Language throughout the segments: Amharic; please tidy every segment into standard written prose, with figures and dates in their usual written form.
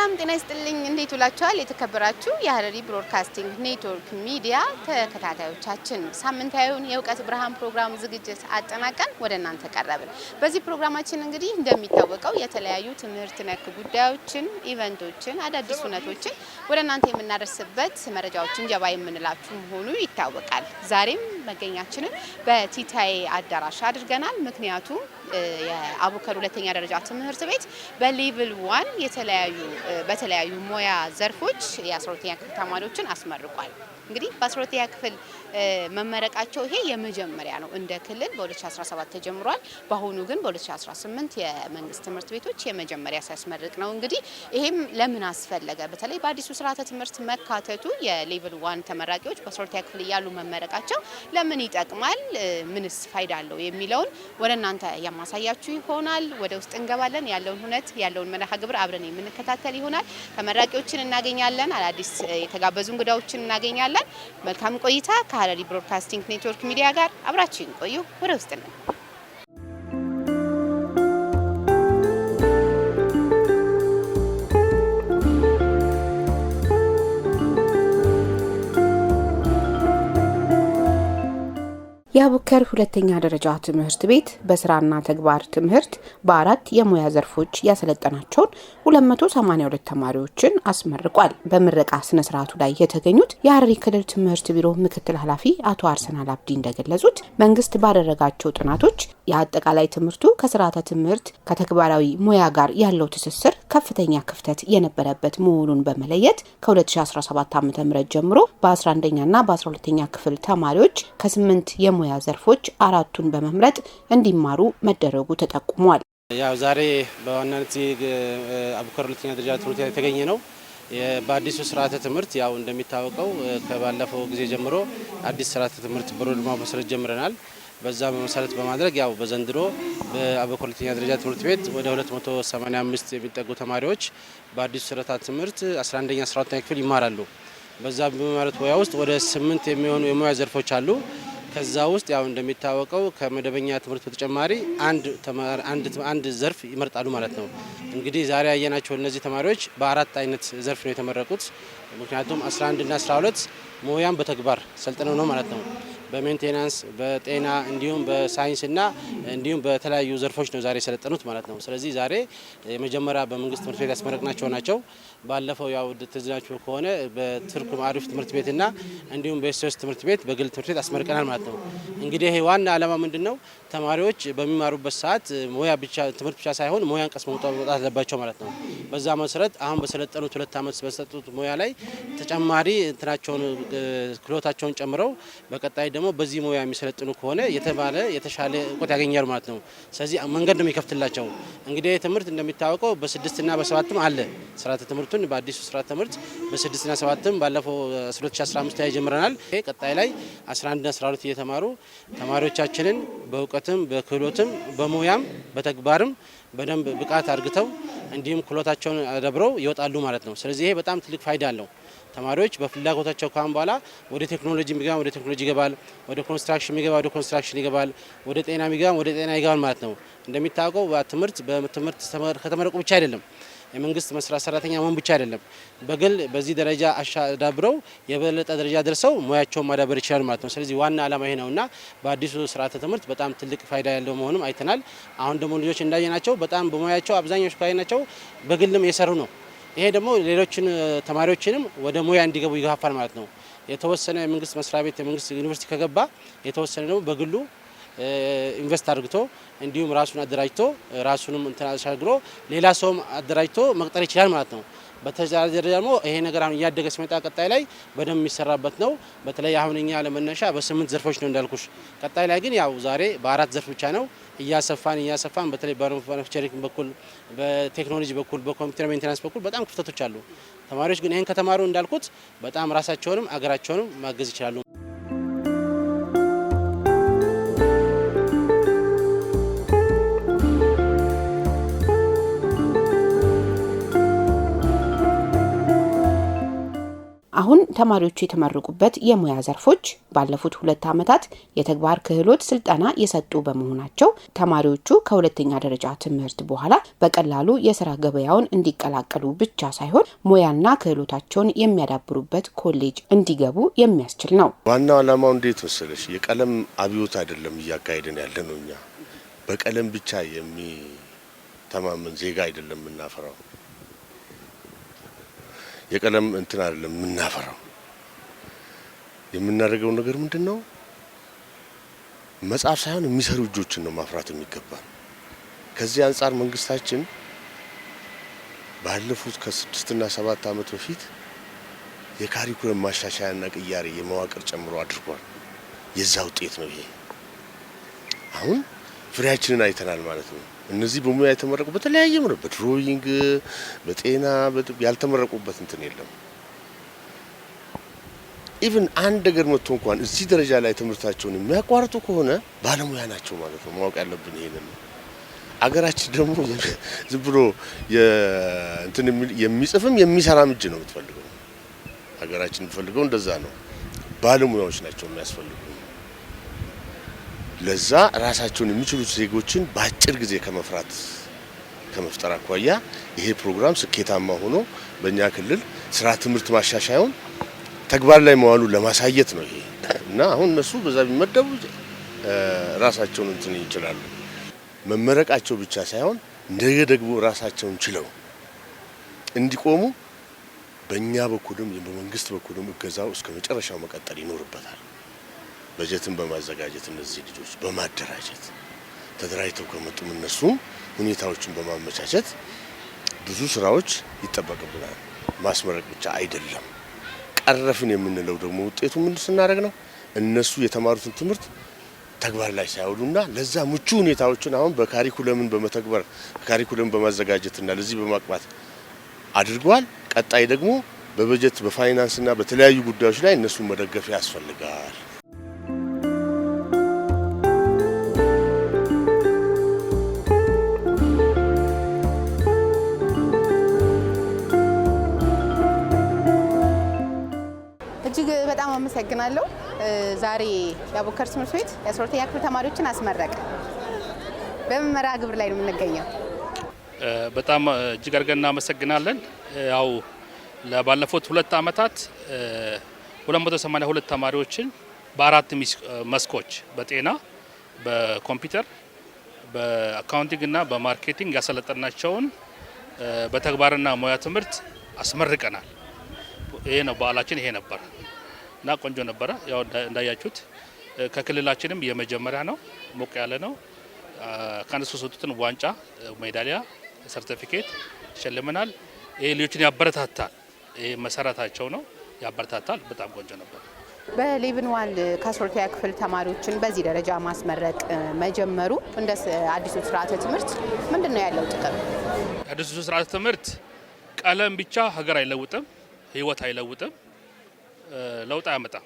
ሰላም ጤና ይስጥልኝ እንዴት ውላችኋል የተከበራችሁ የሐረሪ ብሮድካስቲንግ ኔትወርክ ሚዲያ ተከታታዮቻችን ሳምንታዊውን የእውቀት ብርሃን ፕሮግራም ዝግጅት አጠናቀን ወደ እናንተ ቀረብን። በዚህ ፕሮግራማችን እንግዲህ እንደሚታወቀው የተለያዩ ትምህርት ነክ ጉዳዮችን ኢቨንቶችን አዳዲስ ሁነቶችን ወደ እናንተ የምናደርስበት መረጃዎችን ጀባ የምንላችሁ መሆኑ ይታወቃል። ዛሬም መገኛችንን በቲታይ አዳራሽ አድርገናል። ምክንያቱም የአቡከር ሁለተኛ ደረጃ ትምህርት ቤት በሌቭል 1 በተለያዩ ሙያ ዘርፎች የ12ኛ ክፍል ተማሪዎችን አስመርቋል። እንግዲህ በ12ኛ ክፍል መመረቃቸው ይሄ የመጀመሪያ ነው እንደ ክልል በ2017 ተጀምሯል። በአሁኑ ግን በ2018 የመንግስት ትምህርት ቤቶች የመጀመሪያ ሲያስመርቅ ነው። እንግዲህ ይሄም ለምን አስፈለገ? በተለይ በአዲሱ ስርዓተ ትምህርት መካተቱ የሌቭል 1 ተመራቂዎች በ12ኛ ክፍል እያሉ መመረቃቸው ለምን ይጠቅማል? ምንስ ፋይዳ አለው? የሚለውን ወደ እናንተ የማሳያችሁ ይሆናል። ወደ ውስጥ እንገባለን። ያለውን ሁነት ያለውን መርሃ ግብር አብረን የምንከታተል ይሆናል። ተመራቂዎችን እናገኛለን። አዳዲስ የተጋበዙ እንግዳዎችን እናገኛለን። መልካም ቆይታ ከሐረሪ ብሮድካስቲንግ ኔትወርክ ሚዲያ ጋር አብራችሁን ቆዩ። ወደ ውስጥ ነው። የአቡከር ሁለተኛ ደረጃ ትምህርት ቤት በስራና ተግባር ትምህርት በአራት የሙያ ዘርፎች ያሰለጠናቸውን 282 ተማሪዎችን አስመርቋል። በምረቃ ስነ ስርዓቱ ላይ የተገኙት የሐረሪ ክልል ትምህርት ቢሮ ምክትል ኃላፊ አቶ አርሰናል አብዲ እንደገለጹት መንግስት ባደረጋቸው ጥናቶች የአጠቃላይ ትምህርቱ ከስርዓተ ትምህርት ከተግባራዊ ሙያ ጋር ያለው ትስስር ከፍተኛ ክፍተት የነበረበት መሆኑን በመለየት ከ2017 ዓ.ም ጀምሮ በ11ኛና በ12ኛ ክፍል ተማሪዎች ከ8 የሙያ ዘርፎች አራቱን በመምረጥ እንዲማሩ መደረጉ ተጠቁሟል። ያው ዛሬ በዋናነት አቡከር ሁለተኛ ደረጃ ትምህርት ቤት የተገኘ ነው። በአዲሱ ስርዓተ ትምህርት ያው እንደሚታወቀው ከባለፈው ጊዜ ጀምሮ አዲስ ስርዓተ ትምህርት በሮድማፕ መሰረት ጀምረናል። በዛ መሰረት በማድረግ ያው በዘንድሮ በአቡከር ሁለተኛ ደረጃ ትምህርት ቤት ወደ 285 የሚጠጉ ተማሪዎች በአዲሱ ስርዓተ ትምህርት 11ኛ 12ኛ ክፍል ይማራሉ። በዛ በመማረት ሙያ ውስጥ ወደ 8 የሚሆኑ የሙያ ዘርፎች አሉ። ከዛ ውስጥ ያው እንደሚታወቀው ከመደበኛ ትምህርት በተጨማሪ አንድ ዘርፍ ይመርጣሉ ማለት ነው። እንግዲህ ዛሬ ያየናቸው እነዚህ ተማሪዎች በአራት አይነት ዘርፍ ነው የተመረቁት። ምክንያቱም 11 እና 12 ሙያን በተግባር ሰልጥነው ነው ማለት ነው። በሜንቴናንስ በጤና እንዲሁም በሳይንስና እንዲሁም በተለያዩ ዘርፎች ነው ዛሬ የሰለጠኑት ማለት ነው። ስለዚህ ዛሬ የመጀመሪያ በመንግስት ትምህርት ቤት ያስመረቅናቸው ናቸው። ባለፈው ያው ትዝናችሁ ከሆነ በትርኩም አሪፍ ትምህርት ቤትና እንዲሁም በኤስኤስ ትምህርት ቤት በግል ትምህርት ቤት አስመርቀናል ማለት ነው። እንግዲህ ይሄ ዋና ዓላማ ምንድነው? ተማሪዎች በሚማሩበት ሰዓት ሙያ ብቻ ትምህርት ብቻ ሳይሆን ሙያን ቀስመው መውጣት አለባቸው ማለት ነው። በዛ መሰረት አሁን በሰለጠኑት 2 ዓመት በሰጡት ሙያ ላይ ተጨማሪ እንትናቸውን ክህሎታቸውን ጨምረው በቀጣይ ደግሞ በዚህ ሙያ የሚሰለጥኑ ከሆነ የተሻለ እውቀት ያገኛሉ ማለት ነው። ስለዚህ መንገድ ነው የሚከፍትላቸው። እንግዲህ ትምህርት እንደሚታወቀው በ6 እና በ7ም አለ ስርዓተ ትምህርቱን በአዲሱ ስርዓተ ትምህርት በ6 እና 7ም ባለፈው 2015 ላይ ጀምረናል። ቀጣይ ላይ 11 እና 12 እየተማሩ ተማሪዎቻችንን በእውቀትም በክህሎትም በሙያም በተግባርም በደንብ ብቃት አድርገው እንዲሁም ክህሎታቸውን አዳብረው ይወጣሉ ማለት ነው። ስለዚህ ይሄ በጣም ትልቅ ፋይዳ አለው። ተማሪዎች በፍላጎታቸው ካሁን በኋላ ወደ ቴክኖሎጂ የሚገባ ወደ ቴክኖሎጂ ይገባል፣ ወደ ኮንስትራክሽን የሚገባ ወደ ኮንስትራክሽን ይገባል፣ ወደ ጤና የሚገባ ወደ ጤና ይገባል ማለት ነው። እንደሚታወቀው በትምህርት ከተመረቁ ብቻ አይደለም የመንግስት መስራት ሰራተኛ መሆን ብቻ አይደለም። በግል በዚህ ደረጃ አሻዳብረው የበለጠ ደረጃ ደርሰው ሙያቸውን ማዳበር ይችላል ማለት ነው። ስለዚህ ዋና ዓላማ ይሄ ነውና በአዲሱ ስርዓተ ትምህርት በጣም ትልቅ ፋይዳ ያለው መሆኑም አይተናል። አሁን ደግሞ ልጆች እንዳየናቸው በጣም በሙያቸው አብዛኛዎቹ ካየናቸው በግልም እየሰሩ ነው። ይሄ ደግሞ ሌሎችን ተማሪዎችንም ወደ ሙያ እንዲገቡ ይገፋፋል ማለት ነው። የተወሰነ የመንግስት መስሪያ ቤት የመንግስት ዩኒቨርሲቲ ከገባ የተወሰነ ደግሞ በግሉ ኢንቨስት አድርግቶ እንዲሁም ራሱን አደራጅቶ ራሱንም ተሻግሮ ሌላ ሰውም አደራጅቶ መቅጠር ይችላል ማለት ነው። በተዛዘረ ደግሞ ይሄ ነገር አሁን እያደገ ሲመጣ ቀጣይ ላይ በደንብ የሚሰራበት ነው። በተለይ አሁን እኛ ለመነሻ በ8 ዘርፎች ነው እንዳልኩሽ። ቀጣይ ላይ ግን ያው ዛሬ በ4 ዘርፍ ብቻ ነው እያሰፋን በተለይ በማኑፋክቸሪንግ በኩል በቴክኖሎጂ በኩል በኮምፒውተር ሜንቴናንስ በኩል በጣም ክፍተቶች አሉ። ተማሪዎች ግን ይሄን ከተማሩ እንዳልኩት በጣም ራሳቸውንም አገራቸውንም ማገዝ ይችላሉ። አሁን ተማሪዎቹ የተመረቁበት የሙያ ዘርፎች ባለፉት 2 ዓመታት የተግባር ክህሎት ስልጠና የሰጡ በመሆናቸው ተማሪዎቹ ከሁለተኛ ደረጃ ትምህርት በኋላ በቀላሉ የስራ ገበያውን እንዲቀላቀሉ ብቻ ሳይሆን ሙያና ክህሎታቸውን የሚያዳብሩበት ኮሌጅ እንዲገቡ የሚያስችል ነው። ዋናው ዓላማው እንዴት መሰለሽ የቀለም አብዮት አይደለም እያካሄደን ያለነው እኛ በቀለም ብቻ የሚተማመን ዜጋ አይደለም የምናፈራው የቀለም እንትን አይደለም የምናፈራው የምናደርገው ነገር ምንድነው መጻፍ ሳይሆን የሚሰሩ እጆችን ነው ማፍራት የሚገባን ከዚህ አንፃር መንግስታችን ባለፉት ከ6 እና 7 ዓመት በፊት የካሪኩለም ማሻሻያና ቅያሬ የመዋቅር ጨምሮ አድርጓል የዛ ውጤት ነው ይሄ አሁን ፍሬያችንን አይተናል ማለት ነው እነዚህ በሙያ የተመረቁ በተለያየ ምርት በድሮይንግ በጤና ያልተመረቁበት እንትን የለም ኢቭን አንድ ነገር መጥቶ እንኳን እዚህ ደረጃ ላይ ትምህርታቸውን የሚያቋርጡ ከሆነ ባለሙያ ናቸው ማለት ነው ማወቅ ያለብን ይሄንን አገራችን ደግሞ ዝም ብሎ እንትን የሚጽፍም የሚሰራም እጅ ነው የምትፈልገው አገራችን የምትፈልገው እንደዛ ነው ባለሙያዎች ናቸው የሚያስፈልጉ ለዛ ራሳቸውን የሚችሉት ዜጎችን በአጭር ጊዜ ከመፍጠር አኳያ ይሄ ፕሮግራም ስኬታማ ሆኖ በእኛ ክልል ስራ ትምህርት ማሻሻያውን ተግባር ላይ መዋሉ ለማሳየት ነው ይሄ እና አሁን እነሱ በዛ ቢመደቡ ራሳቸውን እንትን ይችላሉ መመረቃቸው ብቻ ሳይሆን እንደገ ደግሞ ራሳቸውን ችለው እንዲቆሙ በእኛ በኩልም በመንግስት በኩልም እገዛው እስከ መጨረሻው መቀጠል ይኖርበታል በጀትን በማዘጋጀት እነዚህ ልጆች በማደራጀት ተደራጅተው ከመጡም እነሱም ሁኔታዎችን በማመቻቸት ብዙ ስራዎች ይጠበቅብናል ማስመረቅ ብቻ አይደለም ቀረፍን የምንለው ደግሞ ውጤቱ ምን ስናደርግ ነው እነሱ የተማሩትን ትምህርት ተግባር ላይ ሳይውሉና ለዛ ምቹ ሁኔታዎችን አሁን በካሪኩለምን በመተግበር ካሪኩለም በማዘጋጀትና ለዚህ በማቅባት አድርጓል ቀጣይ ደግሞ በበጀት በፋይናንስና በተለያዩ ጉዳዮች ላይ እነሱን መደገፍ ያስፈልጋል በጣም አመሰግናለሁ ዛሬ የአቡከር ትምህርት ቤት የ12ኛ ክፍል ተማሪዎችን አስመረቀ በመመራ ግብር ላይ ነው የምንገኘው በጣም እጅግ አድርገን እናመሰግናለን ያው ለባለፉት 2 ዓመታት 282 ተማሪዎችን በአራት መስኮች በጤና በኮምፒውተር በአካውንቲንግ እና በማርኬቲንግ ያሰለጠናቸውን በተግባርና ሙያ ትምህርት አስመርቀናል ይሄ ነው በዓላችን ይሄ ነበር እና ቆንጆ ነበር ያው እንዳያችሁት ከክልላችንም የመጀመሪያ ነው ሞቅ ያለ ነው ካንሱ ሰጡትን ዋንጫ ሜዳሊያ ሰርቲፊኬት ሸልመናል ይሄ ልጆችን ያበረታታል ይሄ መሰረታቸው ነው ያበረታታል በጣም ቆንጆ ነበር በሌቭል 1 ከ12ኛ ክፍል ተማሪዎችን በዚህ ደረጃ ማስመረቅ መጀመሩ እንደ አዲሱ ስርዓተ ትምህርት ምንድነው ያለው ጥቅም አዲሱ ስርዓተ ትምህርት ቀለም ብቻ ሀገር አይለውጥም ህይወት አይለውጥም ለውጥ ያመጣል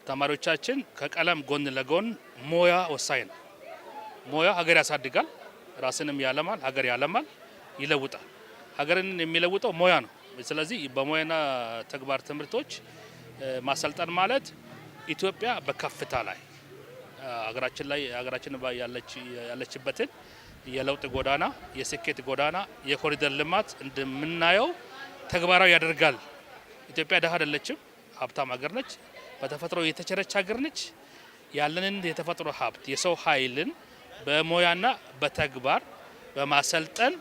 ተማሪዎቻችን ከቀለም ጎን ለጎን ሞያ ወሳኝ ነው ሞያ ሀገር ያሳድጋል ራስንም ያለማል ሀገር ያለማል ይለውጣል ሀገርን የሚለውጠው ሞያ ነው ስለዚህ በሞያና ተግባር ትምህርቶች ማሰልጠን ማለት ኢትዮጵያ በከፍታ ላይ ሀገራችን ያለችበትን የለውጥ ጎዳና የስኬት ጎዳና የኮሪደር ልማት እንደምናየው ተግባራዊ ያደርጋል ኢትዮጵያ ደሃ አይደለችም ሀብታም ሀገር ነች በተፈጥሮ የተቸረች ሀገር ነች ያለንን የተፈጥሮ ሀብት የሰው ኃይልን በሞያና በተግባር በማሰልጠን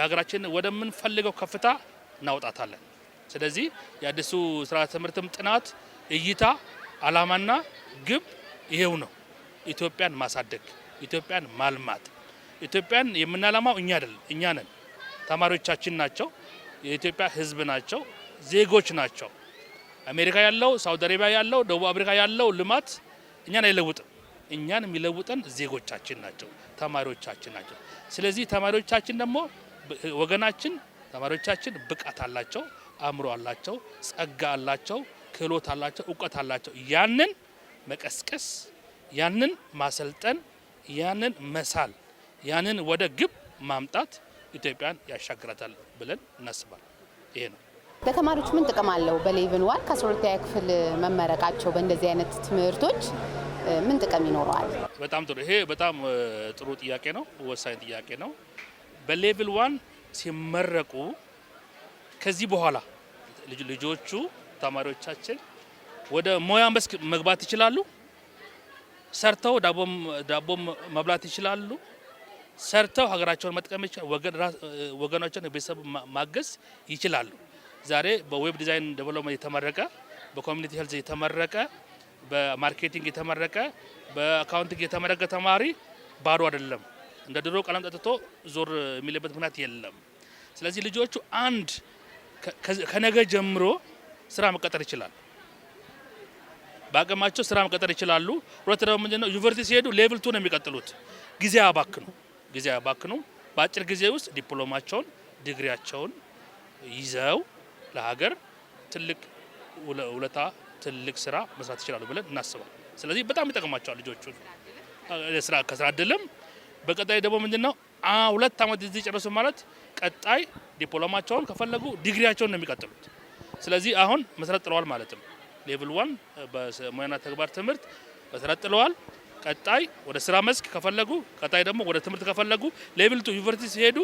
ሀገራችን ወደምንፈልገው ከፍታ እናውጣታለን ስለዚህ የአዲሱ ስርዓተ ትምህርትም ጥናት እይታ አላማና ግብ ይሄው ነው ኢትዮጵያን ማሳደግ ኢትዮጵያን ማልማት ኢትዮጵያን የምናለማው እኛ ነን ተማሪዎቻችን ናቸው የኢትዮጵያ ህዝብ ናቸው ዜጎች ናቸው አሜሪካ ያለው ሳውዲ አረቢያ ያለው ደቡብ አፍሪካ ያለው ልማት እኛን አይለውጥም እኛን የሚለውጠን ዜጎቻችን ናቸው ተማሪዎቻችን ናቸው ስለዚህ ተማሪዎቻችን ደግሞ ወገናችን ተማሪዎቻችን ብቃት አላቸው አእምሮ አላቸው ጸጋ አላቸው ክህሎት አላቸው ዕውቀት አላቸው ያንን መቀስቀስ ያንን ማሰልጠን ያንን መሳል ያንን ወደ ግብ ማምጣት ኢትዮጵያን ያሻግራታል ብለን እናስባለን ይሄ ነው ለተማሪዎች ምን ጥቅም አለው? በሌቭል 1 ከ12ኛ ክፍል መመረቃቸው በእንደዚህ አይነት ትምህርቶች ምን ጥቅም ይኖረዋል? በጣም ጥሩ። ይሄ በጣም ጥሩ ጥያቄ ነው፣ ወሳኝ ጥያቄ ነው። በሌቭል 1 ሲመረቁ ከዚህ በኋላ ልጆቹ ተማሪዎቻችን ወደ ሙያ መስክ መግባት ይችላሉ። ሰርተው ዳቦም መብላት ይችላሉ። ሰርተው ሀገራቸውን መጥቀም ይችላሉ። ወገኖችን ቤተሰብ ማገዝ ይችላሉ። ዛሬ በዌብ ዲዛይን ዴቨሎፕመንት የተመረቀ፣ በኮሚኒቲ ሄልዝ የተመረቀ፣ በማርኬቲንግ የተመረቀ፣ በአካውንቲንግ የተመረቀ ተማሪ ባዶ አይደለም። እንደ ድሮ ቀለም ጠጥቶ ዞር የሚልበት ምክንያት የለም። ስለዚህ ልጆቹ አንድ ከነገ ጀምሮ ስራ መቀጠር ይችላል። በአቅማቸው ስራ መቀጠር ይችላሉ። ሁለት ደግሞ ምንድነው ዩኒቨርሲቲ ሲሄዱ ሌቭል 2 ነው የሚቀጥሉት። ጊዜ አባክኑ በአጭር ጊዜ ውስጥ ዲፕሎማቸውን ዲግሪያቸውን ይዘው ለሀገር ትልቅ ውለታ ትልቅ ስራ መስራት ይችላሉ ብለን እናስባለን። ስለዚህ በጣም ይጠቅማቸዋል ልጆቹ ከስራ እድልም። በቀጣይ ደግሞ ምንድነው 2 አመት እዚህ ጨረሱ ማለት ቀጣይ ዲፕሎማቸውን ከፈለጉ ዲግሪያቸውን ነው የሚቀጥሉት። ስለዚህ አሁን መሰረት ጥለዋል ማለት ነው። ሌቭል 1 በሙያና ተግባር ትምህርት መሰረት ጥለዋል። ቀጣይ ወደ ስራ መስክ ከፈለጉ ቀጣይ ደግሞ ወደ ትምህርት ከፈለጉ ሌቭል 2 ዩኒቨርሲቲ ሲሄዱ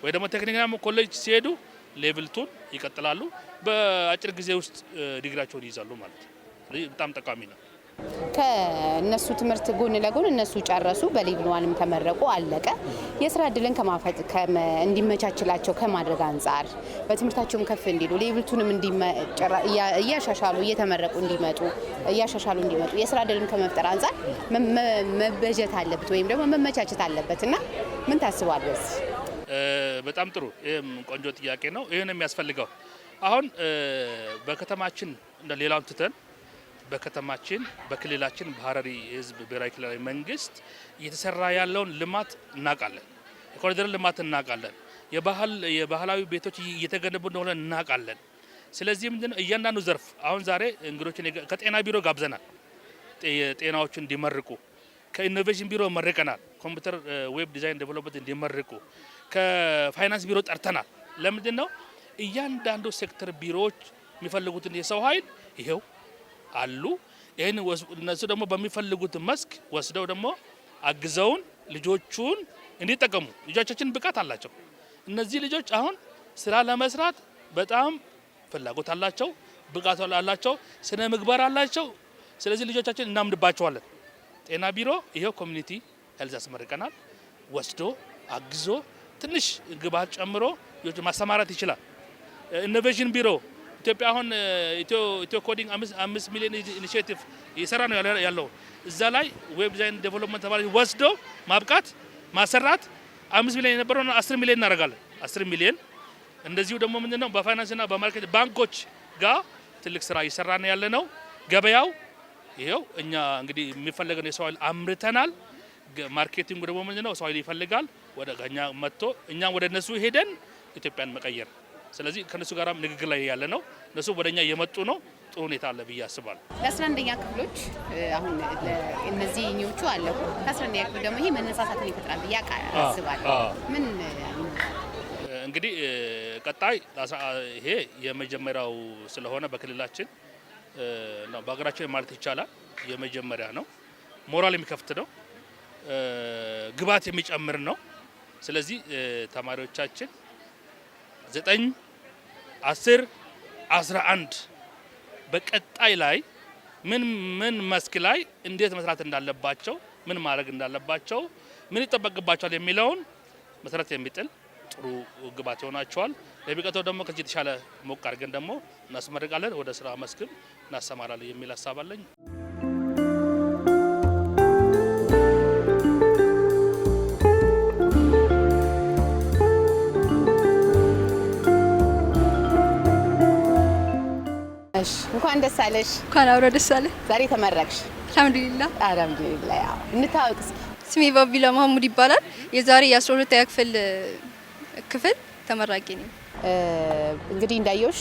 ወይ ደግሞ ቴክኒክና ኮሌጅ ሲሄዱ ሌቭል 2 ይቀጥላሉ። በአጭር ጊዜ ውስጥ ዲግሪያቸውን ይይዛሉ ማለት ነው። ስለዚህ በጣም ጠቃሚ ነው። ከነሱ ትምህርት ጎን ለጎን እነሱ ጨረሱ፣ በሌቭል 1ም ተመረቁ፣ አለቀ። የስራ እድልን እንዲመቻችላቸው ከማድረግ አንጻር በትምህርታቸውም ከፍ እንዲሉ ሌቭል 2ንም እያሻሻሉ እየተመረቁ እንዲመጡ የስራ እድልን ከመፍጠር አንጻር መበጀት አለበት ወይም ደግሞ መመቻቸት አለበት እና ምን ታስባለህ? በጣም ጥሩ። ይሄም ቆንጆ ጥያቄ ነው። ይሄን የሚያስፈልገው አሁን በከተማችን እንደ ሌላው ትተን በከተማችን በክልላችን በሀረሪ ህዝብ ብሔራዊ ክልላዊ መንግስት እየተሰራ ያለውን ልማት እናውቃለን። የኮሪደር ልማት እናውቃለን። የባህላዊ ቤቶች እየተገነቡ እንደሆነ እናውቃለን። ስለዚህ ምንድነው እያንዳንዱ ዘርፍ አሁን ዛሬ እንግዶችን ከጤና ቢሮ ጋብዘናል፣ ጤናዎችን እንዲመርቁ። ከኢኖቬሽን ቢሮ መርቀናል፣ ኮምፒውተር ዌብ ዲዛይን ዴቨሎፕመንት እንዲመርቁ። ከፋይናንስ ቢሮ ጠርተናል። ለምንድነው እያንዳንዱ ሴክተር ቢሮዎች የሚፈልጉትን የሰው ኃይል ይሄው አሉ። ይሄን እነሱ ደግሞ በሚፈልጉት መስክ ወስደው ደግሞ አግዘውን ልጆቹን እንዲጠቀሙ። ልጆቻችን ብቃት አላቸው። እነዚህ ልጆች አሁን ስራ ለመስራት በጣም ፍላጎት አላቸው፣ ብቃት አላቸው፣ ስነ ምግባር አላቸው። ስለዚህ ልጆቻችን እናምንባቸዋለን። ጤና ቢሮ ይሄው ኮሚኒቲ ሄልዝ ያስመርቀናል። ወስዶ አግዞ ትንሽ ግብዓት ጨምሮ ልጆች ማሰማራት ይችላል። ኢኖቬሽን ቢሮ ኢትዮጵያ አሁን ኢትዮ ኮዲንግ 5 ሚሊዮን ኢኒሺዬቲቭ እየሰራ ነው ያለው። እዛ ላይ ዌብ ዲዛይን ዴቨሎፕመንት ተማሪ ወስዶ ማብቃት ማሰራት 5 ሚሊዮን የነበረው 10 ሚሊዮን እናደርጋለን። 10 ሚሊዮን እንደዚሁ ደግሞ ምንድነው በፋይናንስና በማርኬት ባንኮች ጋር ትልቅ ስራ እየሰራ ነው ያለ ነው። ገበያው ይሄው እኛ እንግዲህ የሚፈልገው የሰው ኃይል አምርተናል። ማርኬቲንግ ደግሞ ምንድነው ሰው ኃይል ይፈልጋል። ወደ እኛ መጥቶ እኛም ወደ እነሱ ሄደን ኢትዮጵያን መቀየር። ስለዚህ ከነሱ ጋር ንግግር ላይ ያለ ነው። እነሱ ወደኛ እየመጡ ነው። ጥሩ ሁኔታ አለ ብዬ አስባለሁ። ለ11ኛ ክፍሎች አሁን እነዚህኞቹ አለቁ። ከ11ኛ ክፍል ደግሞ ይሄ መነሳሳትን ይፈጥራል ብዬ አስባለሁ። ምን እንግዲህ ቀጣይ ይሄ የመጀመሪያው ስለሆነ በክልላችን ነው በሀገራችን ማለት ይቻላል የመጀመሪያ ነው። ሞራል የሚከፍት ነው። ግብዓት የሚጨምር ነው። ስለዚህ ተማሪዎቻችን 9፣ 10፣ 11 በቀጣይ ላይ ምን መስክ ላይ እንዴት መስራት እንዳለባቸው ምን ማድረግ እንዳለባቸው ምን ይጠበቅባቸዋል የሚለውን መሰረት የሚጥል ጥሩ ግብዓት ይሆናቸዋል። ለሚቀጥለው ደግሞ ከዚህ የተሻለ ሞቅ አድርገን ደግሞ እናስመርቃለን፣ ወደ ስራ መስክም እናሰማራለን የሚል ሀሳብ አለኝ። እንኳን ደስ አለሽ። እንኳን አብሮ ደስ አለ። ዛሬ ተመረቅሽ? አልሐምዱሊላህ። ያው እንታወቅስ። ስሜ ባቢላ መሐሙድ ይባላል። የዛሬ የ12ኛ ክፍል ክፍል ተመራቂ ነኝ። እንግዲህ እንዳየሽ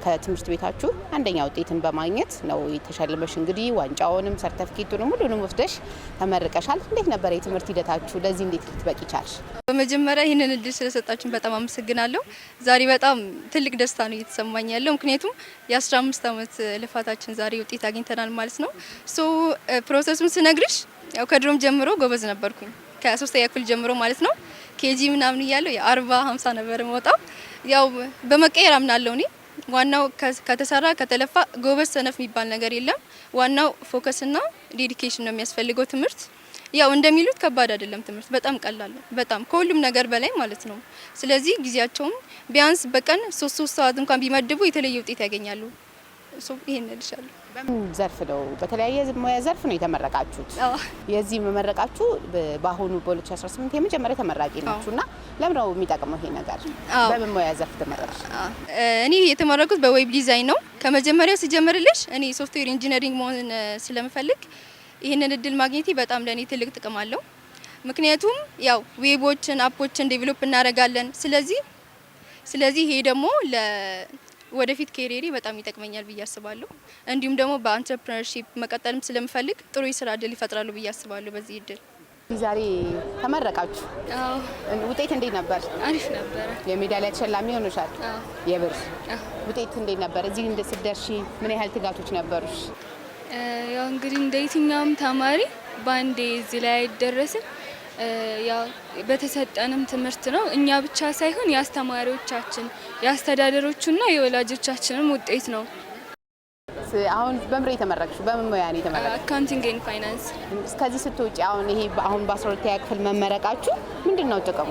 ከትምህርት ቤታችሁ አንደኛ ውጤትን በማግኘት ነው የተሸለመሽ። እንግዲህ ዋንጫውንም ሰርተፊኬቱንም ሁሉንም ወስደሽ ተመርቀሻል። እንዴት ነበር የትምህርት ሂደታችሁ? ለዚህ እንዴት ልትበቂ ቻልሽ? በመጀመሪያ ይህንን እድል ስለሰጣችሁን በጣም አመሰግናለሁ። ዛሬ በጣም ትልቅ ደስታ ነው እየተሰማኝ ያለው፣ ምክንያቱም የ15 ዓመት ልፋታችን ዛሬ ውጤት አግኝተናል ማለት ነው። ፕሮሰሱን ስነግርሽ ያው ከድሮም ጀምሮ ጎበዝ ነበርኩኝ፣ ከ3ኛ ክፍል ጀምሮ ማለት ነው። ኬጂ ምናምን እያለሁ የ40 50 ነበር የምወጣው። ያው በመቀየር አምናለሁ እኔ። ዋናው ከተሰራ ከተለፋ ጎበዝ ሰነፍ የሚባል ነገር የለም። ዋናው ፎከስና ዴዲኬሽን ነው የሚያስፈልገው። ትምህርት ያው እንደሚሉት ከባድ አይደለም፣ ትምህርት በጣም ቀላል ነው፣ በጣም ከሁሉም ነገር በላይ ማለት ነው። ስለዚህ ጊዜያቸውን ቢያንስ በቀን 3 ሰዓት እንኳን ቢመድቡ የተለየ ውጤት ያገኛሉ። ይሄን እልሻለሁ። በምን ዘርፍ ነው? በተለያየ ሙያ ዘርፍ ነው የተመረቃችሁት። የዚህ መመረቃችሁ በአሁኑ በ2018 የመጀመሪያ ተመራቂ ናችሁና ለምን ነው የሚጠቅመው ይሄ ነገር? በምን ሙያ ዘርፍ ተመረቅሽ? እኔ የተመረኩት በዌብ ዲዛይን ነው። ከመጀመሪያው ሲጀምርልሽ እኔ ሶፍትዌር ኢንጂነሪንግ መሆን ስለምፈልግ ይህንን እድል ማግኘቴ በጣም ለእኔ ትልቅ ጥቅም አለው። ምክንያቱም ያው ዌቦችን አፖችን ዴቨሎፕ እናደርጋለን። ስለዚህ ይሄ ደግሞ ወደፊት ኬሪየሬ በጣም ይጠቅመኛል ብዬ አስባለሁ። እንዲሁም ደግሞ በአንትረፕረነርሺፕ መቀጠልም ስለምፈልግ ጥሩ የስራ እድል ይፈጥራሉ ብዬ አስባለሁ በዚህ እድል። ዛሬ ተመረቃችሁ። ውጤት እንዴት ነበር? አሪፍ ነበር። የሜዳሊያ ተሸላሚ ሆነሻል። የብር ውጤት እንዴት ነበር? እዚህ ስትደርሺ ምን ያህል ትጋቶች ነበሩሽ? ያው እንግዲህ እንደ የትኛውም ተማሪ ባንዴ እዚህ ላይ አይደረስም። ያው በተሰጠንም ትምህርት ነው። እኛ ብቻ ሳይሆን የአስተማሪዎቻችን የአስተዳደሮቹና የወላጆቻችንም ውጤት ነው። አሁን በምን የተመረቅሽው? በምን ሙያ ነው የተመረቅሽው? አካውንቲንግ ኤንድ ፋይናንስ። እስከዚህ ስትወጪ አሁን በ12ኛ ክፍል መመረቃችሁ ምንድነው ጥቅሙ?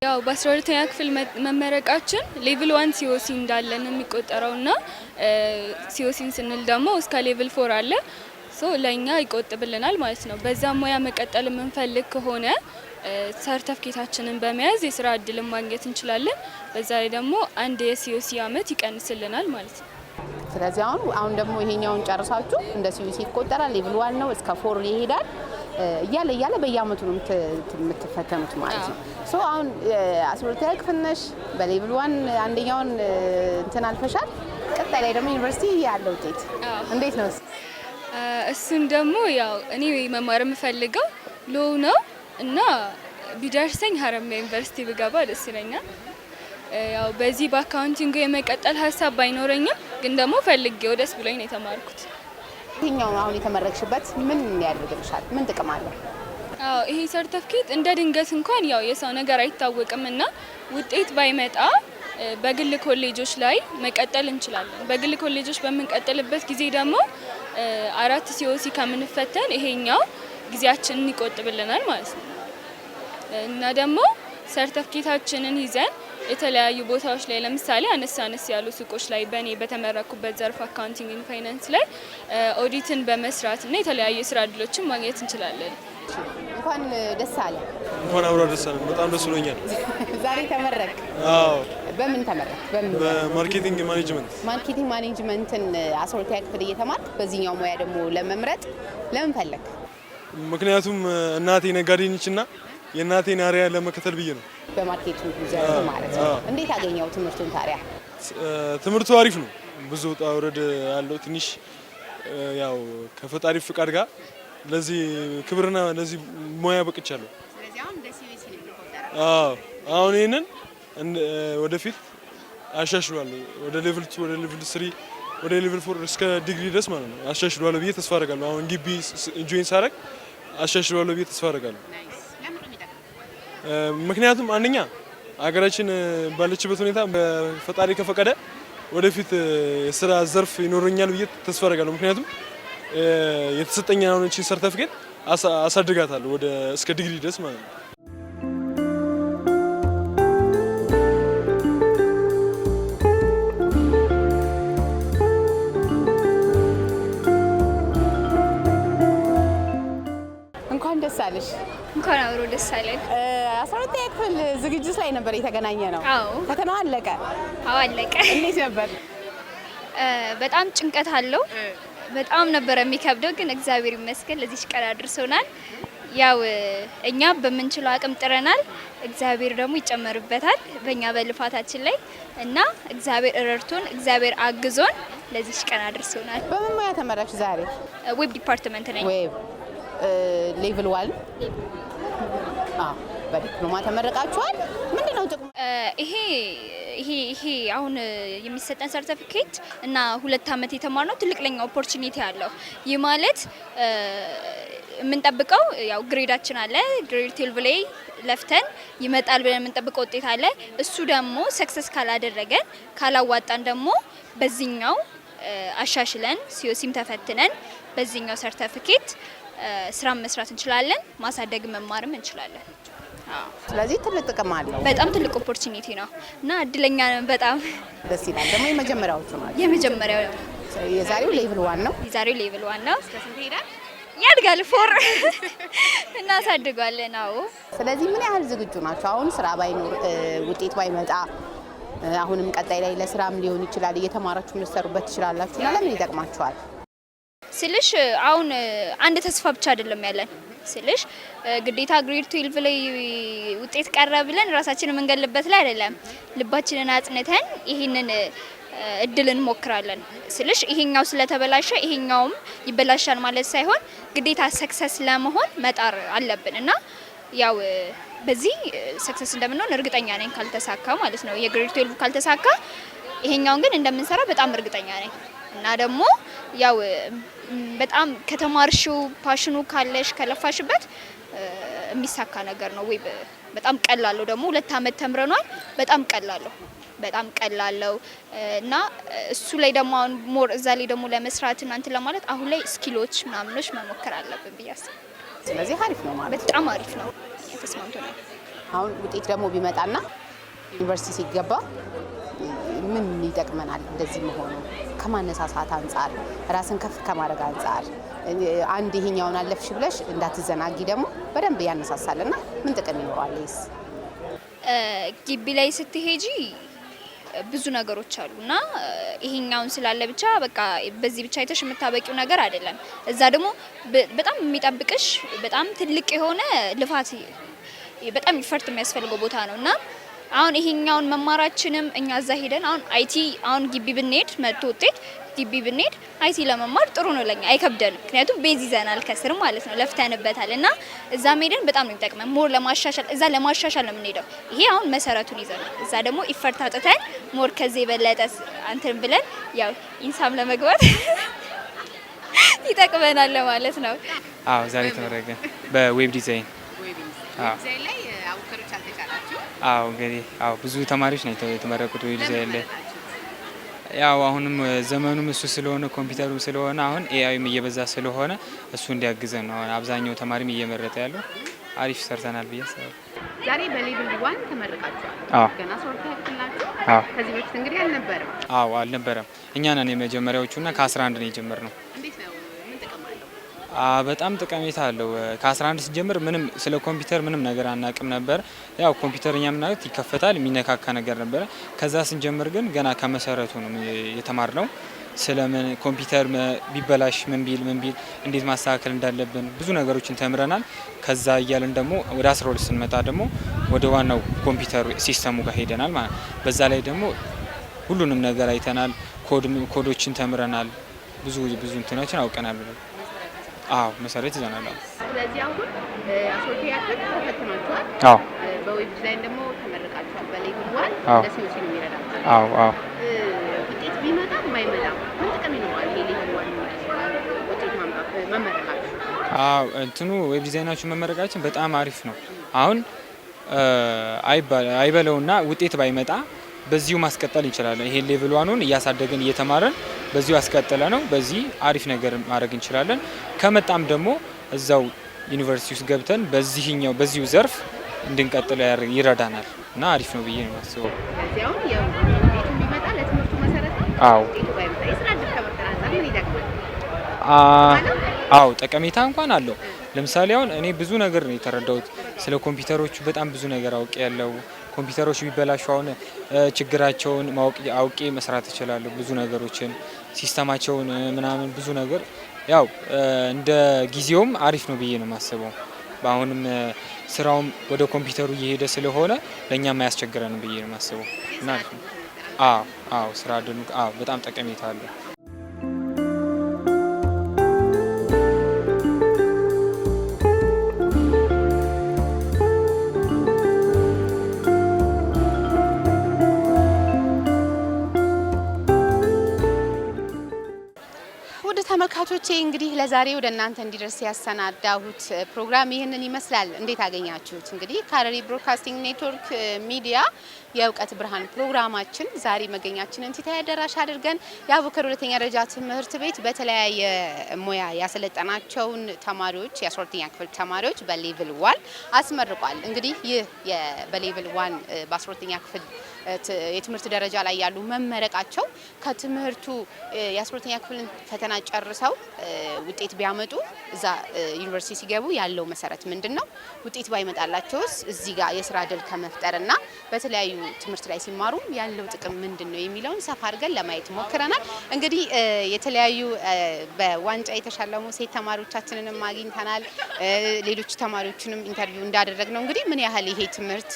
ያው በ12ኛ ክፍል መመረቃችን ሌቭል 1 ሲኦሲ እንዳለን የሚቆጠረውና ሲኦሲን ስንል ደግሞ እስከ ሌቭል 4 አለ። ለኛ ይቆጥብልናል ማለት ነው። በዛ ሙያ መቀጠል የምንፈልግ ከሆነ ሰርተፍኬታችንን በመያዝ የስራ እድል ማግኘት እንችላለን። በዛ ላይ ደግሞ አንድ የሲኦሲ አመት ይቀንስልናል ማለት ነው። ስለዚህ አሁን ደግሞ ይሄኛውን ጨርሳችሁ እንደ ሲኦሲ ይቆጠራል። ሌቭል 1 ነው እስከ 4 ይሄዳል። እያለ በየአመቱ ነው የምትፈተኑት ማለት ነው። አሁን 12ኛ ክፍል ነሽ፣ በሌቭል 1 አንደኛውን እንትን አልፈሻል። ቀጣይ ላይ ደግሞ ዩኒቨርሲቲ ያለው ውጤት እንዴት ነው? እሱን ደግሞ ያው እኔ መማር የምፈልገው ሎው ነው እና ቢደርሰኝ ሀረማያ ዩኒቨርሲቲ ብገባ ደስ ይለኛል። ያው በዚህ በአካውንቲንግ የመቀጠል ሀሳብ ባይኖረኝም ግን ደግሞ ፈልጌው ደስ ብሎኝ ነው የተማርኩት። ይሄኛው አሁን የተመረቅሽበት ምን ያደርግልሻል? ምን ጥቅም አለው? ይሄ ሰርተፍኬት እንደ ድንገት እንኳን ያው የሰው ነገር አይታወቅም እና ውጤት ባይመጣ በግል ኮሌጆች ላይ መቀጠል እንችላለን። በግል ኮሌጆች በምንቀጥልበት ጊዜ ደግሞ 4 ሲኦሲ ከምንፈተን ይሄኛው ጊዜያችንን ይቆጥብልናል ማለት ነው እና ደግሞ ሰርተፍኬታችንን ይዘን የተለያዩ ቦታዎች ላይ ለምሳሌ አነስ ያሉ ሱቆች ላይ በእኔ በተመረኩበት ዘርፍ አካውንቲንግ ኤንድ ፋይናንስ ላይ ኦዲትን በመስራት እና የተለያዩ የስራ እድሎችን ማግኘት እንችላለን። እንኳን ደስ አለ። እንኳን አብሮ ደስ አለ። በጣም ደስ ብሎኛል። ዛሬ ተመረቅ? አዎ። በምን ተመረቅ? በማርኬቲንግ ማኔጅመንት። ማርኬቲንግ ማኔጅመንትን 12ኛ ክፍል እየተማርክ በዚህኛው ሙያ ደግሞ ለመምረጥ ለምን ፈለክ? ምክንያቱም እናቴ ነጋዴ ነችና የእናቴን አሪያ ለመከተል ብዬ ነው። በማርኬቲንግ ዘርፍ ማለት ነው። እንዴት አገኘው ትምህርቱን ታዲያ? ትምህርቱ አሪፍ ነው። ብዙ ውጣ ውረድ አለው። ትንሽ ያው ከፈጣሪ ፍቃድ ጋር ለዚህ ክብርና ለዚህ ሙያ በቅቻለሁ። ስለዚህ አሁን ደስ ይበል ሲል ነው። አሁን ይሄንን ወደፊት አሻሽሏለሁ። ወደ ሌቭል 2 ወደ ሌቭል 3 ወደ ሌቭል 4 እስከ ዲግሪ ድረስ ማለት ነው አሻሽሏለሁ ብዬ ተስፋ አደርጋለሁ። አሁን ግቢ ጆይን ሳደርግ አሻሽሏለሁ ብዬ ተስፋ አደርጋለሁ። ምክንያቱም አንደኛ አገራችን ባለችበት ሁኔታ በፈጣሪ ከፈቀደ ወደፊት የስራ ዘርፍ ይኖረኛል ብዬ ተስፋ አደርጋለሁ። ምክንያቱም የተሰጠኝ አሁን እቺን ሰርተፍኬት አሳድጋታለሁ ወደ እስከ ዲግሪ ድረስ ማለት ነው። እንኳን ደስ አለሽ። እንኳን አብሮ ደስ አለን። 12ኛ ክፍል ዝግጅት ላይ ነበር የተገናኘ ነው። አዎ። ፈተናው አለቀ? አዎ አለቀ። እንዴት ነበር? በጣም ጭንቀት አለው። በጣም ነበር የሚከብደው፣ ግን እግዚአብሔር ይመስገን ለዚህ ቀን አድርሶናል። ያው እኛ በምንችለው አቅም ጥረናል። እግዚአብሔር ደግሞ ይጨመርበታል በእኛ በልፋታችን ላይ እና እግዚአብሔር ረድቶን እግዚአብሔር አግዞን ለዚህ ቀን አድርሶናል። በምን ሙያ ተመረቅሽ ዛሬ? ዌብ ዲፓርትመንት ነኝ። ዌብ ሌቭል 1 በዲፕሎማ ተመረቃችኋል። ምንድነው ጥቅሙ? ይሄ አሁን የሚሰጠን ሰርቲፊኬት እና 2 አመት የተማርነው ትልቅ ለኛ ኦፖርቹኒቲ አለው። ይህ ማለት የምንጠብቀው ያው ግሬዳችን አለ። ግሬድ 12 ላይ ለፍተን ይመጣል ብለን የምንጠብቀው ውጤት አለ። እሱ ደግሞ ሰክሰስ ካላደረገን ካላዋጣን ደግሞ በዚህኛው አሻሽለን ሲኦሲም ተፈትነን በዚህኛው ሰርቲፊኬት ስራ መስራት እንችላለን። ማሳደግ መማርም እንችላለን። ስለዚህ ትልቅ ጥቅም አለው። በጣም ትልቅ ኦፖርቹኒቲ ነው እና እድለኛ ነን። በጣም ደስ ይላል። ደግሞ የመጀመሪያዎቹ ማለት የመጀመሪያው የዛሬው ሌቭል 1 ነው። የዛሬው ሌቭል 1 ነው። እስከ ስንት ይሄዳል? ያድጋል። ፎር እናሳድጋለን። አዎ። ስለዚህ ምን ያህል ዝግጁ ናቸው? አሁን ስራ ባይኖር ውጤት ባይመጣ አሁንም ቀጣይ ላይ ለስራም ሊሆን ይችላል እየተማራችሁ ልትሰሩበት ትችላላችሁ እና ለምን ይጠቅማችኋል ስልሽ አሁን አንድ ተስፋ ብቻ አይደለም ያለን ስልሽ ግዴታ ግሬድ 12 ላይ ውጤት ቀረ ብለን ራሳችንን መንገልበት ላይ አይደለም። ልባችንን አጽንተን ይሄንን እድል እንሞክራለን ስልሽ ይሄኛው ስለተበላሸ ይሄኛውም ይበላሻል ማለት ሳይሆን ግዴታ ሰክሰስ ለመሆን መጣር አለብን እና ያው በዚህ ሰክሰስ እንደምንሆን እርግጠኛ ነኝ። ካልተሳካ ማለት ነው የግሬድ 12 ካልተሳካ ይሄኛውን ግን እንደምንሰራ በጣም እርግጠኛ ነኝ እና ደግሞ ያው በጣም ከተማርሽው ፓሽኑ ካለሽ ከለፋሽበት የሚሳካ ነገር ነው። ወይ በጣም ቀላል ነው። ደግሞ 2 አመት ተምረናል። በጣም ቀላል እና እሱ ላይ ደግሞ አሁን ሞር እዛ ላይ ደግሞ ለመስራት እናንተ ለማለት አሁን ላይ ስኪሎች ምናምኖች መሞከር አለብን ብያስ። ስለዚህ አሪፍ ነው ማለት በጣም አሪፍ ነው። ተስማምቶናል። አሁን ውጤት ደግሞ ቢመጣና ዩኒቨርሲቲ ሲገባ ምን ይጠቅመናል? እንደዚህ መሆኑ ከማነሳሳት አንጻር ራስን ከፍ ከማድረግ አንጻር አንድ ይሄኛውን አለፍሽ ብለሽ እንዳትዘናጊ ደግሞ በደንብ ያነሳሳልና ምን ጥቅም ይኖረዋል? ግቢ ላይ ስትሄጂ ብዙ ነገሮች አሉና ይሄኛውን ስላለ ብቻ በቃ በዚህ ብቻ አይተሽ የምታበቂው ነገር አይደለም። እዛ ደግሞ በጣም የሚጠብቅሽ በጣም ትልቅ የሆነ ልፋት በጣም ይፈርት የሚያስፈልገው ቦታ ነውና አሁን ይሄኛውን መማራችንም እኛ እዛ ሄደን አሁን አይቲ አሁን ግቢ ብንሄድ መጥቶ ውጤት ግቢ ብንሄድ አይቲ ለመማር ጥሩ ነው ለኛ አይከብደንም። ምክንያቱም ቤዝ ይዘናል ከስር ማለት ነው ለፍተንበታል እና እዛ ሄደን በጣም ነው የሚጠቅመን ሞር ለማሻሻል እዛ ለማሻሻል ነው የምንሄደው። ይሄ አሁን መሰረቱን ይዘናል። እዛ ደግሞ ኢፈርት አጥተን ሞር ከዚህ የበለጠ አንተን ብለን ያው ኢንሳም ለመግባት ይጠቅመናል ማለት ነው። አዎ ዛሬ ተመረቀን በዌብ ዲዛይን። ዲዛይን ላይ አውከሮች አልተቻላችሁ? አዎ እንግዲህ ብዙ ተማሪዎች ነው የተመረቁት ዌብ ዲዛይን ላይ። ያው አሁንም ዘመኑም እሱ ስለሆነ ኮምፒውተሩም ስለሆነ አሁን ኤአይም እየበዛ ስለሆነ እሱ እንዲያግዘን ነው አብዛኛው ተማሪም እየመረጠ ያለው። አሪፍ ሰርተናል ብዬ አስባለሁ። ዛሬ በሌቭል 1 ተመረቃችኋል። ገና ሶርት ያክላችሁ? ከዚህ በፊት እንግዲህ አልነበረም? አልነበረም። እኛ ነን የመጀመሪያዎቹና ከ11 ነው የጀመርነው። እንዴት ነው? ምን ጥቅም አለው? በጣም ጠቀሜታ አለው። ከ11 ሲጀምር ምንም ስለ ኮምፒውተር ምንም ነገር አናቅም ነበር። ያው ኮምፒውተርኛ ምናምን ይከፈታል የሚነካካ ነገር ነበር። ከዛ ስንጀምር ግን ገና ከመሰረቱ ነው የተማርነው። ስለምን ኮምፒውተር ቢበላሽ ምን ቢል እንዴት ማስተካከል እንዳለብን ብዙ ነገሮችን ተምረናል። ከዛ እያልን ደግሞ ወደ 12 ስንመጣ ደግሞ ወደ ዋናው ኮምፒውተር ሲስተሙ ጋር ሄደናል ማለት ነው። በዛ ላይ ደግሞ ሁሉንም ነገር አይተናል። ኮዶችን ተምረናል። ብዙ እንትኖችን አውቀናል። መሰረት ይዘናል። ስለዚህ አሁን አሶርቲ ያክል ተፈትናችኋል። በዌብ ዲዛይን ደግሞ ተመረቃችኋል። በሌቭል 1 ለሲኦሲ ነው የሚረዳው። ውጤት ቢመጣ ባይመጣ ምን ጥቅም ይኖረዋል? ይሄ ሌቭል 1 ውጤት መመረቃችሁ? እንትኑ ዌብ ዲዛይናችሁ መመረቃችን በጣም አሪፍ ነው። አሁን አይበለውና ውጤት ባይመጣ በዚሁ ማስቀጠል እንችላለን። ይሄ ሌቭል 1ን እያሳደግን እየተማረን በዚሁ ያስቀጥለ ነው። በዚህ አሪፍ ነገር ማድረግ እንችላለን። ከመጣም ደግሞ እዛው ዩኒቨርሲቲ ውስጥ ገብተን በዚሁ ዘርፍ እንድንቀጥል ይረዳናል እና አሪፍ ነው ብዬ ነው የማስበው። ስለዚህ አሁን ውጤቱ ቢመጣ ለትምህርቱ መሰረት ነው። ውጤቱ ባይመጣ የስራ ዕድል ከመፍጠር አንጻር ምን ይጠቅማል? ጠቀሜታ እንኳን አለው። ለምሳሌ አሁን እኔ ብዙ ነገር ነው የተረዳሁት ስለ ኮምፒውተሮቹ በጣም ብዙ ነገር አውቄ ያለው ኮምፒውተሮች ቢበላሹ አሁን ችግራቸውን አውቄ መስራት እችላለሁ። ብዙ ነገሮችን ሲስተማቸውን ምናምን ብዙ ነገር ያው እንደ ጊዜውም አሪፍ ነው ብዬ ነው የማስበው በአሁንም ስራውም ወደ ኮምፒውተሩ እየሄደ ስለሆነ ለእኛም አያስቸግረንም ብዬ ነው የማስበው እና አዎ ስራ እድሉ በጣም ጠቀሜታ አለው። ተመልካቾቼ እንግዲህ ለዛሬ ወደ እናንተ እንዲደርስ ያሰናዳሁት ፕሮግራም ይህንን ይመስላል። እንዴት አገኛችሁት? እንግዲህ ሀረሪ ብሮድካስቲንግ ኔትወርክ ሚዲያ የእውቀት ብርሃን ፕሮግራማችን ዛሬ መገኛችንን ቲታ አዳራሽ አድርገን የአቡከር ሁለተኛ ደረጃ ትምህርት ቤት በተለያየ ሙያ ያሰለጠናቸውን ተማሪዎች የ12ኛ ክፍል ተማሪዎች በሌቭል 1 አስመርቋል። እንግዲህ ይህ በሌቭል 1 በ12ኛ ክፍል የትምህርት ደረጃ ላይ ያሉ መመረቃቸው ከትምህርቱ የ12ኛ ክፍል ፈተና ጨርሰው ውጤት ቢያመጡ እዛ ዩኒቨርሲቲ ሲገቡ ያለው መሰረት ምንድነው? ውጤት ባይመጣላቸውስ እዚህ ጋር የስራ እድል ከመፍጠርና በተለያዩ ትምህርት ላይ ሲማሩ ያለው ጥቅም ምንድነው የሚለውን ሰፋ አድርገን ለማየት ሞክረናል። እንግዲህ የተለያዩ በዋንጫ የተሸለሙ ሴት ተማሪዎቻችንንም አግኝተናል። ሌሎች ተማሪዎችንም ኢንተርቪው እንዳደረግነው እንግዲህ ምን ያህል ይሄ ትምህርት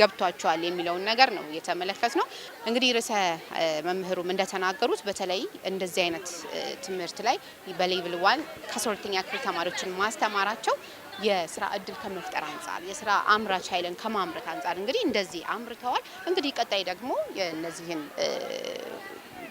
ገብቷቸዋል የሚለውን ነገር ነው የተመለከትነው። እንግዲህ ርዕሰ መምህሩም እንደተናገሩት በተለይ እንደዚህ አይነት ትምህርት ላይ በሌቭል 1 ከ12ኛ ክፍል ተማሪዎችን ማስተማራቸው የስራ እድል ከመፍጠር አንጻር የስራ አምራች ኃይልን ከማምረት አንጻር እንግዲህ እንደዚህ አምርተዋል። እንግዲህ ቀጣይ ደግሞ የነዚህን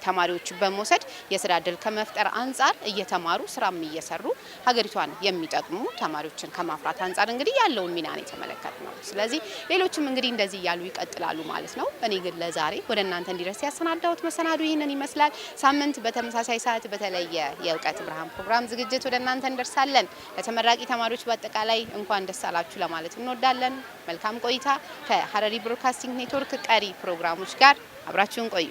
ተማሪዎች በመውሰድ የስራ እድል ከመፍጠር አንጻር እየተማሩ ስራም እየሰሩ ሀገሪቷን የሚጠቅሙ ተማሪዎችን ከማፍራት አንጻር እንግዲህ ያለውን ሚና ነው የተመለከትነው። ስለዚህ ሌሎችም እንግዲህ እንደዚህ እያሉ ይቀጥላሉ ማለት ነው። እኔ ግን ለዛሬ ወደ እናንተ እንዲደርስ ያሰናዳሁት መሰናዱ ይህንን ይመስላል። ሳምንት በተመሳሳይ ሰዓት በተለየ የእውቀት ብርሃን ፕሮግራም ዝግጅት ወደ እናንተ እንደርሳለን። ለተመራቂ ተማሪዎች በአጠቃላይ እንኳን ደስ አላችሁ ለማለት እንወዳለን። መልካም ቆይታ ከሀረሪ ብሮድካስቲንግ ኔትወርክ ቀሪ ፕሮግራሞች ጋር አብራችሁን ቆዩ።